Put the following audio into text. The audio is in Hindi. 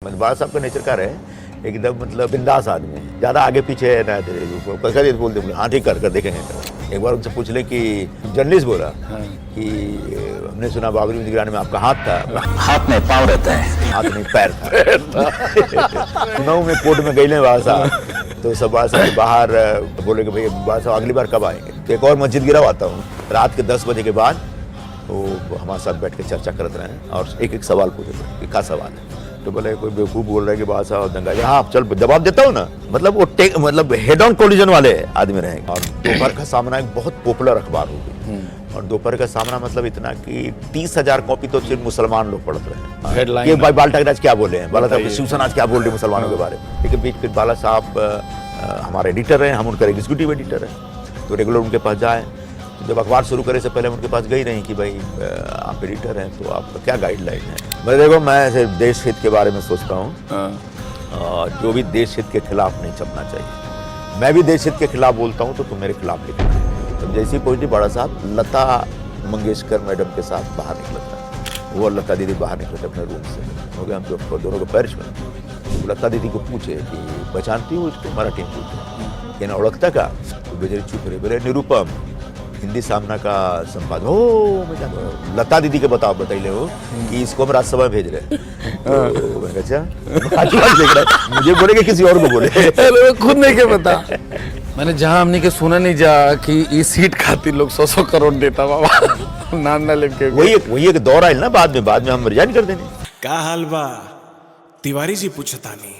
मतलब बाला साहब का नेचर का है एकदम मतलब बिंदास आदमी है, ज्यादा आगे पीछे है ना कैसे बोलते हाँ ठीक कर देखेंगे। एक बार उनसे पूछ ले कि जर्नलिस्ट बोला कि हमने सुना बाबरी निगरानी में आपका हाथ था। हाथ में पाँव रहता है, हाथ नहीं पैर था। 9 में कोर्ट में गई बाबा साहब तो सब बाबा साहब बाहर बोले कि भाई बाबा साहब अगली बार कब आएंगे। तो एक और मस्जिद गिरा आता हूँ रात के 10 बजे के बाद, तो हमारे साथ बैठ के चर्चा करते रहे और एक सवाल पूछे कि क्या सवाल है। तो बोले कोई बेवकूफ बोल रहा है कि बाबा साहब दंगा, हाँ चल जवाब देता हूँ ना। मतलब वो मतलब हेड ऑन कोलिजन वाले आदमी रहेंगे। और दोपहर का सामना एक बहुत पॉपुलर अखबार होगी और दोपहर का सामना मतलब इतना कि 30,000 कॉपी तो सिर्फ मुसलमान लोग पढ़ते रहे कि भाई बाल ठाकरे क्या बोले हैं, बाला साहब शिवसेना आज क्या बोल रहे मुसलमानों के बारे में। लेकिन बीच फिर बाला साहब हमारे एडिटर हैं, हम उनका एग्जीक्यूटिव एडिटर हैं, तो रेगुलर उनके पास जाए। तो जब अखबार शुरू करे से पहले उनके पास गई नहीं कि भाई आप एडिटर हैं तो आपका क्या गाइडलाइन है। मैं देखो मैं ऐसे देश हित के बारे में सोचता हूँ, जो भी देश हित के खिलाफ नहीं छपना चाहिए। मैं भी देश हित के खिलाफ बोलता हूँ तो तुम मेरे खिलाफ लिखना। तो जैसे ही पहुंची बड़ा साहब लता मंगेशकर मैडम के साथ बाहर निकला था, वो लता दीदी बाहर निकले थे अपने रूम से, हो गया हम जो दोनों को पैरिश में। तो लता दीदी को पूछे कि पहचानती हूँ इसको, मराठी में पूछे कि ना ओळखता का। तो बेचारी चुप रहे, बोले निरुपम हिंदी सामना का संपादक हो। मैं लता दीदी के बताइए हो कि इसको हम राज्यसभा में भेज रहे हैं। तो मैंने अच्छा मुझे बोले कि किसी और को बोले, खुद नहीं के बता। मैंने जहाँ हमने के सुना नहीं जा कि इस सीट खातिर लोग 100 करोड़ देता बाबा नाम ना लेके। वही एक दौर आयल ना बाद में हम रिजाइन कर देने। का हाल बा तिवारी जी पूछतानी।